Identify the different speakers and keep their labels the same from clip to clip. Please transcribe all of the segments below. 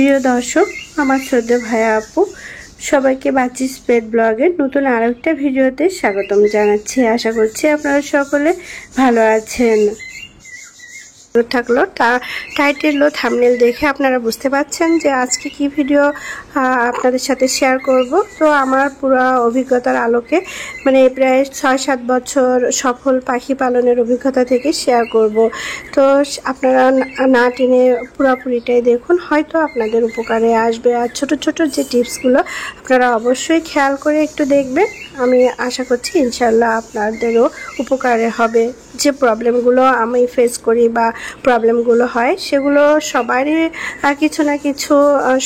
Speaker 1: প্রিয় দর্শক, আমার শ্রদ্ধেয় ভাইয়া আপু সবাইকে বাচিস পেট ব্লগের নতুন আরেকটা ভিডিওতে স্বাগতম জানাচ্ছি। আশা করছি আপনারা সকলে ভালো আছেন। থাকলো টাইটেল ও থাম্বনেল দেখে আপনারা বুঝতে পারছেন যে আজকে কি ভিডিও আপনাদের সাথে শেয়ার করব। তো আমার পুরো অভিজ্ঞতার আলোকে মানে প্রায় 6-7 বছর সফল পাখি পালনের অভিজ্ঞতা থেকে শেয়ার করব। তো আপনারা না টেনে পুরোপুরিটাই দেখুন, হয়তো আপনাদের উপকারে আসবে। আর ছোট ছোট যে টিপসগুলো আপনারা অবশ্যই খেয়াল করে একটু দেখবেন। আমি আশা করছি ইনশাল্লাহ আপনাদেরও উপকারে হবে। যে প্রবলেমগুলো আমি ফেস করি বা প্রবলেমগুলো হয় সেগুলো সবারই কিছু না কিছু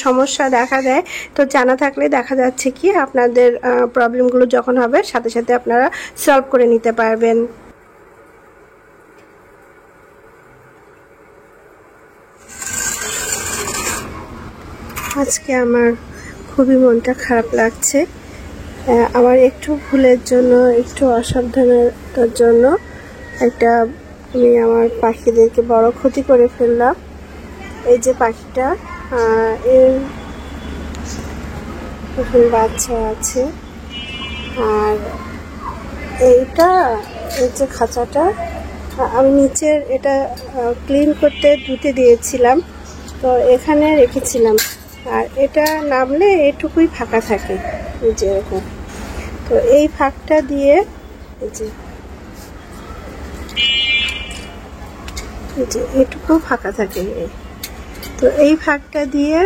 Speaker 1: সমস্যা দেখা দেয়। তো জানা থাকলে দেখা যাচ্ছে কি আপনাদের প্রবলেমগুলো যখন হবে সাথে সাথে আপনারা সলভ করে নিতে পারবেন। আজকে আমার খুবই মনটা খারাপ লাগছে। আমার একটু ভুলের জন্য, একটু অসাবধানতার জন্য আমি আমার পাখিদেরকে বড় ক্ষতি করে ফেললাম। এই যে পাখিটা, এর বাচ্চা আছে, আর এই যে খাঁচাটা আমি নিচের এটা ক্লিন করতে ধুতে দিয়েছিলাম, তো এখানে রেখেছিলাম। আর এটা নামলে এটুকুই ফাঁকা থাকে, এই যে এরকম। তো এই ফাঁকটা দিয়ে এটুকু ফাঁকা থাকে। তো এই ফাঁকটা দিয়ে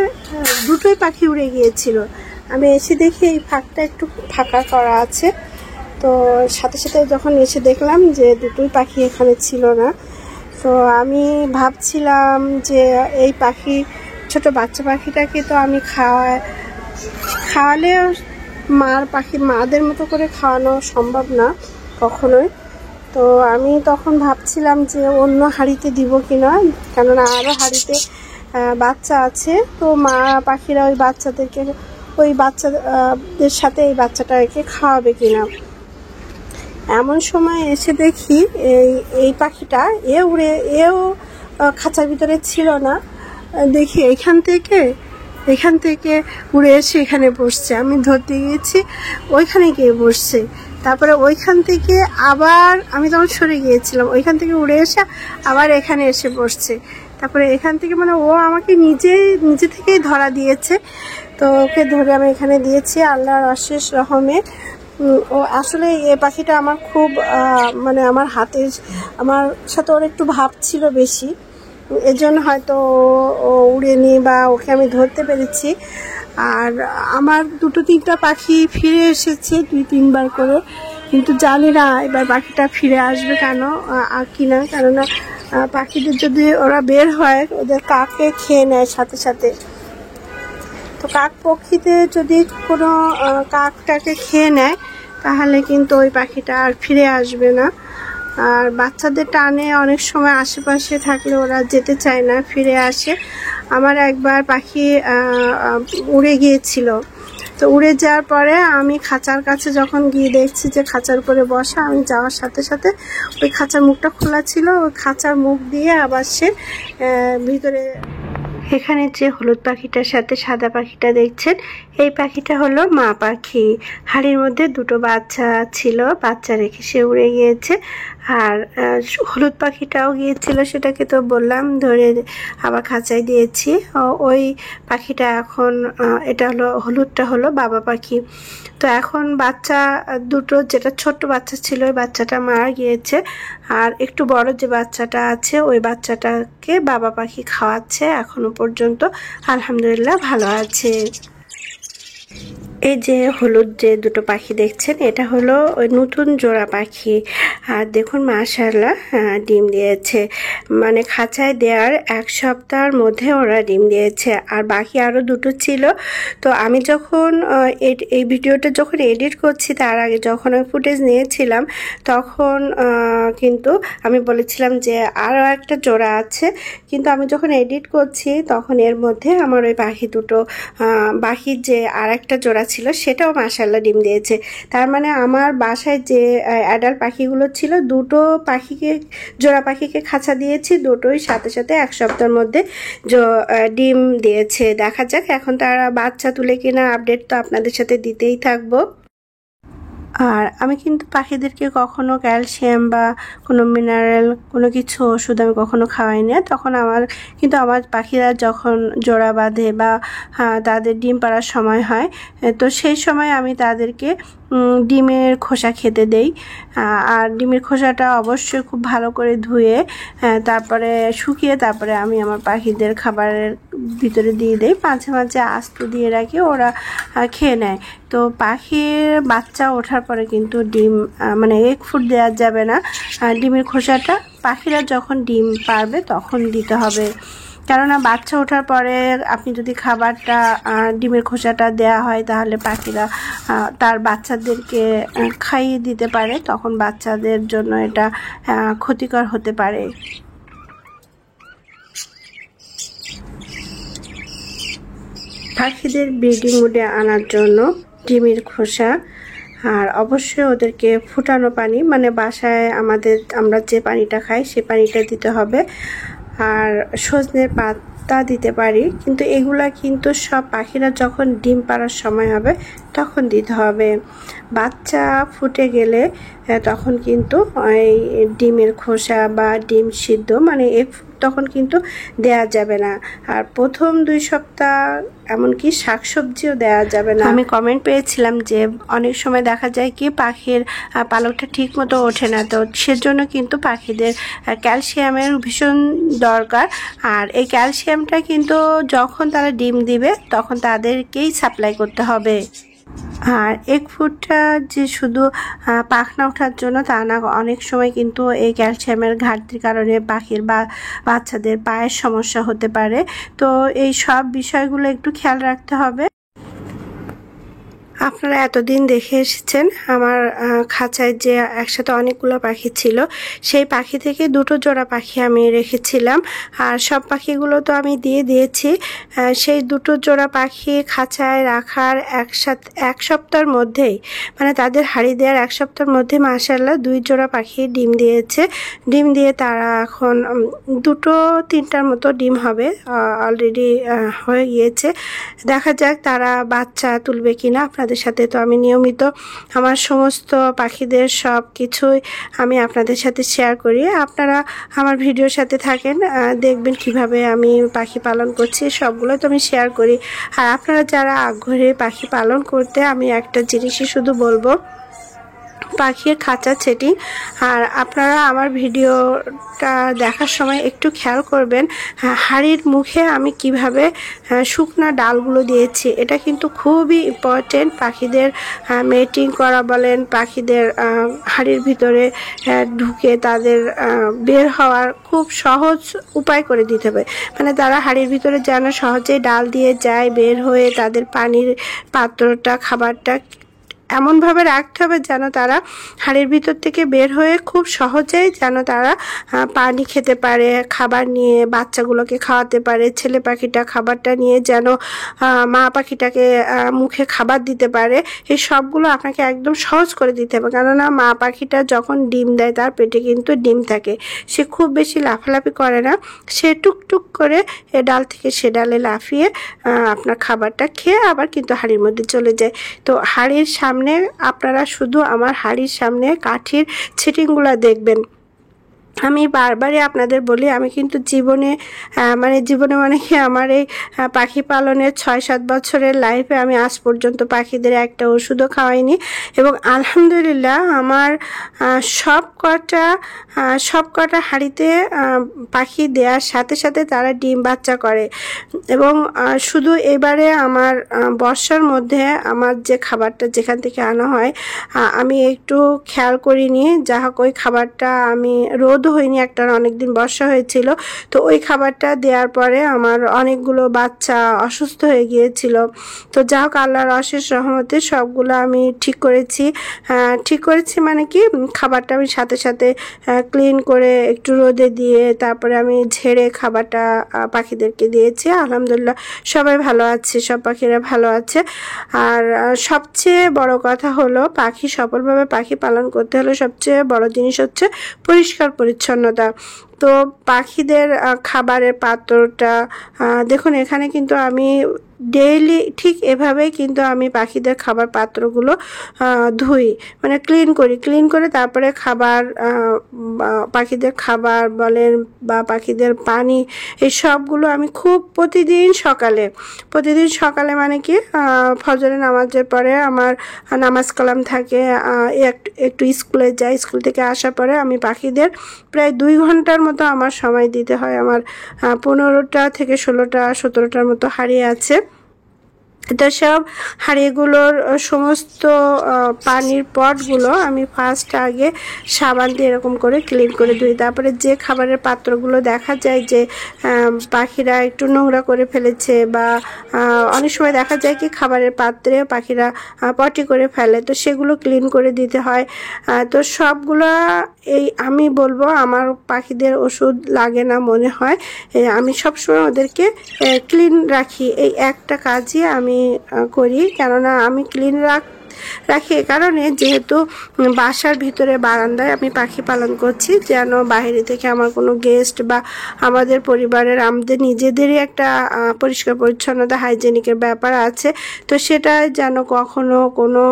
Speaker 1: দুটোই পাখি উড়ে গিয়েছিল। আমি এসে দেখি এই ফাঁকটা একটু ফাঁকা করা আছে। তো সাথে সাথে যখন এসে দেখলাম যে দুটোই পাখি এখানে ছিল না। তো আমি ভাবছিলাম যে এই ছোট বাচ্চা পাখিটাকে তো আমি খাওয়ালে মাদের মতো করে খাওয়ানো সম্ভব না কখনোই। তো আমি তখন ভাবছিলাম যে অন্য হাঁড়িতে দিব কিনা, কেননা আরও হাঁড়িতে বাচ্চা আছে। তো মা পাখিরা ওই বাচ্চাদের সাথে এই বাচ্চাটাকে খাওয়াবে কিনা। এমন সময় এসে দেখি এই পাখিটা এও খাঁচার ভিতরে ছিল না। দেখি এখান থেকে উড়ে এসে এখানে বসছে। আমি ধরতে গিয়েছি, ওইখানে গিয়ে বসছে। তারপরে ওইখান থেকে আবার আমি তখন সরে গিয়েছিলাম, ওইখান থেকে উড়ে এসে আবার এখানে এসে বসছে। তারপরে এখান থেকে মানে ও আমাকে নিজে থেকেই ধরা দিয়েছে। তো ওকে ধরে আমি এখানে দিয়েছি আল্লাহর অশেষ রহমে। ও আসলে এই পাখিটা আমার খুব মানে আমার সাথে ওর একটু ভাব ছিল বেশি, এজন্য হয়তো ও উড়েনি বা ওকে আমি ধরতে পেরেছি। আর আমার 2-3টা পাখি ফিরে এসেছে 2-3 বার করে, কিন্তু জানি না এবার পাখিটা ফিরে আসবে কেন কিনা। কেননা পাখিদের যদি ওরা বের হয় ওদের কাককে খেয়ে নেয় সাথে সাথে। তো কাক পক্ষীতে যদি কোনো কাকটাকে খেয়ে নেয় তাহলে কিন্তু ওই পাখিটা আর ফিরে আসবে না। আর বাচ্চাদের টানে অনেক সময় আশেপাশে থাকলে ওরা যেতে চায় না, ফিরে আসে। আমার একবার পাখি উড়ে গিয়েছিল। তো উড়ে যাওয়ার পরে আমি খাঁচার কাছে যখন গিয়ে দেখছি যে খাঁচার উপরে বসা, আমি যাওয়ার সাথে সাথে ওই খাঁচার মুখটা খোলা ছিল, ওই খাঁচার মুখ দিয়ে আবার সে ভিতরে। এখানে যে হলুদ পাখিটার সাথে সাদা পাখিটা দেখছেন, এই পাখিটা হলো মা পাখি। হাড়ির মধ্যে 2টো বাচ্চা ছিল, বাচ্চা রেখে সে উড়ে গিয়েছে। আর হলুদ পাখিটাও গিয়েছিল, সেটাকে তো বললাম ধরে আবার খাঁচায় দিয়েছি। ওই পাখিটা এখন হলুদটা হলো বাবা পাখি। তো এখন বাচ্চা দুটো, যেটা ছোট্ট বাচ্চা ছিল ওই বাচ্চাটা মারা গিয়েছে। আর একটু বড় যে বাচ্চাটা আছে ওই বাচ্চাটাকে বাবা পাখি খাওয়াচ্ছে। এখনো পর্যন্ত আলহামদুলিল্লাহ ভালো আছে। এই যে হলুদ যে 2টো পাখি দেখছেন, এটা হলো ওই নতুন জোড়া পাখি। আর দেখুন মাশাআল্লাহ ডিম দিয়েছে, মানে খাঁচায় দেওয়ার 1 সপ্তাহের মধ্যে ওরা ডিম দিয়েছে। আর বাকি আরও 2টো ছিল। তো আমি যখন এই ভিডিওটা যখন এডিট করছি, তার আগে যখন আমি ফুটেজ নিয়েছিলাম তখন কিন্তু আমি বলেছিলাম যে আরও একটা জোড়া আছে। কিন্তু আমি যখন এডিট করছি তখন এর মধ্যে আমার ওই পাখি 2টো বাকি যে আর একটা জোড়া ছিল সেটাও মাশাআল্লাহ ডিম দিয়েছে। তার মানে আমার বাসায় যে অ্যাডাল্ট পাখিগুলো ছিল দুটো পাখিকে জোড়া পাখিকে খাঁচা দিয়েছি, দুটোই সাথে সাথে এক সপ্তাহের মধ্যে ডিম দিয়েছে। দেখা যাক এখন তারা বাচ্চা তুলে কিনা, আপডেট তো আপনাদের সাথে দিতেই থাকবো। আর আমি কিন্তু পাখিদেরকে কখনো ক্যালসিয়াম বা কোনো মিনারেল কোনো কিছু ওষুধ আমি কখনো খাওয়াই না। তখন আমার পাখিরা যখন জোড়া বাঁধে বা তাদের ডিম পাড়ার সময় হয়, তো সেই সময় আমি তাদেরকে ডিমের খোসা খেতে দেই। আর ডিমের খোসাটা অবশ্যই খুব ভালো করে ধুয়ে তারপরে শুকিয়ে তারপরে আমি আমার পাখিদের খাবারের ভিতরে দিয়ে দেই। মাঝে মাঝে আস্ত দিয়ে রাখি, ওরা খেয়ে নেয়। তো পাখির বাচ্চা ওঠার পরে কিন্তু ডিম মানে এগ ফুড দেওয়া যাবে না। ডিমের খোসাটা পাখিরা যখন ডিম পারবে তখন দিতে হবে, কেননা বাচ্চা ওঠার পরে আপনি যদি খাবারটা ডিমের খোসাটা দেয়া হয় তাহলে পাখিরা তার বাচ্চাদেরকে খাইয়ে দিতে পারে, তখন বাচ্চাদের জন্য এটা ক্ষতিকর হতে পারে। পাখিদের ব্রিডিং মুডে আনার জন্য ডিমের খোসা আর অবশ্যই ওদেরকে ফুটানো পানি, মানে বাসায় আমরা যে পানিটা খাই সে পানিটা দিতে হবে। আর সজনের পাতা দিতে পারি, কিন্তু এগুলা কিন্তু সব পাখিরা যখন ডিম পাড়ার সময় হবে তখন দিতে হবে। বাচ্চা ফুটে গেলে তখন কিন্তু এই ডিমের খোসা বা ডিম সিদ্ধ মানে তখন কিন্তু দেয়া যাবে না। আর প্রথম 2 সপ্তাহ এমনকি শাকসবজিও দেওয়া যাবে না। আমি কমেন্ট পেয়েছিলাম যে অনেক সময় দেখা যায় কি পাখির পালকটা ঠিক মতো ওঠে না, তো সেজন্য কিন্তু পাখিদের ক্যালসিয়ামের ভীষণ দরকার। আর এই ক্যালসিয়ামটা কিন্তু যখন তারা ডিম দিবে তখন তাদেরকেই সাপ্লাই করতে হবে। আর এগ ফুডটা যে শুধু পাখনা ওঠার জন্য তা না, অনেক সময় কিন্তু এই ক্যালসিয়ামের ঘাটতির কারণে পাখির বা বাচ্চাদের পায়ের সমস্যা হতে পারে। তো এই সব বিষয়গুলো একটু খেয়াল রাখতে হবে। আপনারা এতদিন দেখে এসেছেন আমার খাঁচায় যে একসাথে অনেকগুলো পাখি ছিল, সেই পাখি থেকে 2টো জোড়া পাখি আমি রেখেছিলাম। আর সব পাখিগুলো তো আমি দিয়ে দিয়েছি। সেই 2টো জোড়া পাখি খাঁচায় রাখার এক সপ্তাহের মধ্যেই, মানে তাদের হাঁড়ি দেওয়ার 1 সপ্তাহের মধ্যে মাশাআল্লাহ 2 জোড়া পাখি ডিম দিয়েছে। ডিম দিয়ে তারা এখন 2-3টার মতো ডিম হবে, অলরেডি হয়ে গিয়েছে। দেখা যাক তারা বাচ্চা তুলবে কিনা। আপনাদের সাথে তো আমি নিয়মিত আমার সমস্ত পাখিদের সব কিছুই আমি আপনাদের সাথে শেয়ার করি। আপনারা আমার ভিডিওর সাথে থাকেন, দেখবেন কিভাবে আমি পাখি পালন করছি, সবগুলো তো আমি শেয়ার করি। আর আপনারা যারা আগ্রহী পাখি পালন করতে, আমি একটা জিনিসই শুধু বলবো, পাখির খাঁচা সেটিং। আর আপনারা আমার ভিডিওটা দেখার সময় একটু খেয়াল করবেন হাঁড়ির মুখে আমি কিভাবে শুকনা ডালগুলো দিয়েছি। এটা কিন্তু খুবই ইম্পর্টেন্ট। পাখিদের মেটিং করা বলেন, পাখিদের হাঁড়ির ভিতরে ঢুকে তাদের বের হওয়ার খুব সহজ উপায় করে দিতে হবে, মানে তারা হাঁড়ির ভিতরে যেন সহজেই ডাল দিয়ে যায়, বের হয়ে তাদের পানির পাত্রটা খাবারটা এমনভাবে রাখতে হবে যেন তারা হাঁড়ির ভিতর থেকে বের হয়ে খুব সহজেই যেন তারা পানি খেতে পারে, খাবার নিয়ে বাচ্চাগুলোকে খাওয়াতে পারে। ছেলে পাখিটা খাবারটা নিয়ে যেন মা পাখিটাকে মুখে খাবার দিতে পারে। এই সবগুলো আপনাকে একদম সহজ করে দিতে হবে, কেননা মা পাখিটা যখন ডিম দেয় তার পেটে কিন্তু ডিম থাকে, সে খুব বেশি লাফালাফি করে না, সে টুকটুক করে এ ডাল থেকে সে ডালে লাফিয়ে আপনার খাবারটা খেয়ে আবার কিন্তু হাঁড়ির মধ্যে চলে যায়। তো হাঁড়ির সামনে আপনারা শুধু আমার হাঁড়ির সামনে কাঠির ছিটিংগুলো দেখবেন। আমি বারবারই আপনাদের বলি, আমি কিন্তু জীবনে মানে কি আমার এই পাখি পালনের 6-7 বছরের লাইফে আমি আজ পর্যন্ত পাখিদের একটা ওষুধও খাওয়াইনি। এবং আলহামদুলিল্লাহ আমার সব কটা হাঁড়িতে পাখি দেওয়ার সাথে সাথে তারা ডিম বাচ্চা করে। এবং শুধু এবারে আমার বর্ষার মধ্যে আমার যে খাবারটা যেখান থেকে আনা হয় আমি একটু খেয়াল করিনি, যাহোক ওই খাবারটা আমি রোদ রোদও হয়নি, একটা অনেকদিন বর্ষা হয়েছিল। তো ওই খাবারটা দেওয়ার পরে আমার অনেকগুলো বাচ্চা অসুস্থ হয়ে গিয়েছিল। তো যা হোক, আল্লাহর অশেষ রহমতে সবগুলো আমি ঠিক করেছি। ঠিক করেছি মানে কি, খাবারটা আমি সাথে সাথে ক্লিন করে একটু রোদে দিয়ে তারপরে আমি ঝেড়ে খাবারটা পাখিদেরকে দিয়েছি। আলহামদুলিল্লাহ সবাই ভালো আছে, সব পাখিরা ভালো আছে। আর সবচেয়ে বড় কথা হলো, পাখি সফলভাবে পাখি পালন করতে হলে সবচেয়ে বড় জিনিস হচ্ছে পরিষ্কার পরিচ্ছন্নতা। তো পাখিদের খাবারের পাত্রটা দেখুন, এখানে কিন্তু আমি ডেইলি ঠিক এভাবেই কিন্তু আমি পাখিদের খাবার পাত্রগুলো ধুই, মানে ক্লিন করে তারপরে খাবার, পাখিদের খাবার বলেন বা পাখিদের পানি, এই সবগুলো আমি খুব প্রতিদিন সকালে মানে কি ফজরের নামাজের পরে আমার নামাজ কালাম থাকে, একটু স্কুলে যাই, স্কুল থেকে আসার পরে আমি পাখিদের প্রায় 2 ঘন্টার মতো আমার সময় দিতে হয়। আমার 15টা থেকে 17টার মতো হাঁড়ি আছে। তো সব হাঁড়িগুলোর সমস্ত পানির পটগুলো আমি ফার্স্ট আগে সাবান দিয়ে এরকম করে ক্লিন করে ধুই। তারপরে যে খাবারের পাত্রগুলো দেখা যায় যে পাখিরা একটু নোংরা করে ফেলেছে, বা অনেক সময় দেখা যায় কি খাবারের পাত্রে পাখিরা পটি করে ফেলে, তো সেগুলো ক্লিন করে দিতে হয়। তো সবগুলো আমি বলবো আমার পাখিদের ওষুধ লাগে না মনে হয়, আমি সবসময় ওদেরকে ক্লিন রাখি। এই একটা কাজই আমি করি, কেননা আমি ক্লিন রাখি এ কারণে, যেহেতু বাসার ভিতরে বারান্দায় আমি পাখি পালন করছি, যেন বাইরে থেকে আমার কোনো গেস্ট বা আমাদের পরিবারের আমাদের নিজেদেরই একটা পরিষ্কার পরিচ্ছন্নতা হাইজেনিকের ব্যাপার আছে, তো সেটা যেন কখনো কোনো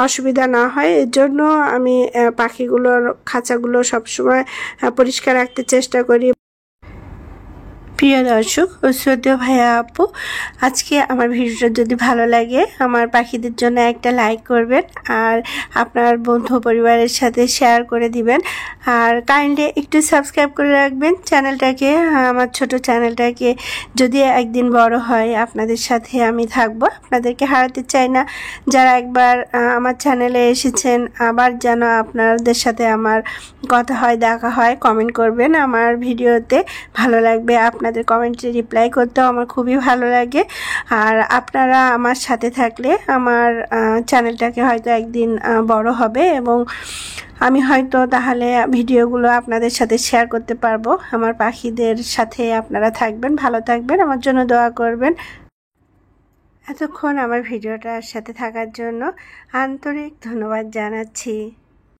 Speaker 1: অসুবিধা না হয়। এর জন্য আমি পাখিগুলোর খাঁচাগুলো সবসময় পরিষ্কার রাখতে চেষ্টা করি। প্রিয় দর্শক ও শ্রদ্ধেয় ভাইয়া আপু, আজকে আমার ভিডিওটা যদি ভালো লাগে আমার পাখিদের জন্য একটা লাইক করবেন, আর আপনার বন্ধু পরিবারের সাথে শেয়ার করে দিবেন, আর কাইন্ডলি একটু সাবস্ক্রাইব করে রাখবেন চ্যানেলটাকে, আমার ছোট চ্যানেলটাকে। যদি একদিন বড় হয় আপনাদের সাথে আমি থাকবো, আপনাদেরকে হারাতে চাই না। যারা একবার আমার চ্যানেলে এসেছেন, আবার যেন আপনাদের সাথে আমার কথা হয়, দেখা হয়। কমেন্ট করবেন আমার ভিডিওতে, ভালো লাগবে। আপনাদের কমেন্টে রিপ্লাই করতেও আমার খুবই ভালো লাগে। আর আপনারা আমার সাথে থাকলে আমার চ্যানেলটাকে হয়তো একদিন বড় হবে, এবং আমি হয়তো তাহলে ভিডিওগুলো আপনাদের সাথে শেয়ার করতে পারবো। আমার পাখিদের সাথে আপনারা থাকবেন, ভালো থাকবেন, আমার জন্য দোয়া করবেন। এতক্ষণ আমার ভিডিওটার সাথে থাকার জন্য আন্তরিক ধন্যবাদ জানাচ্ছি।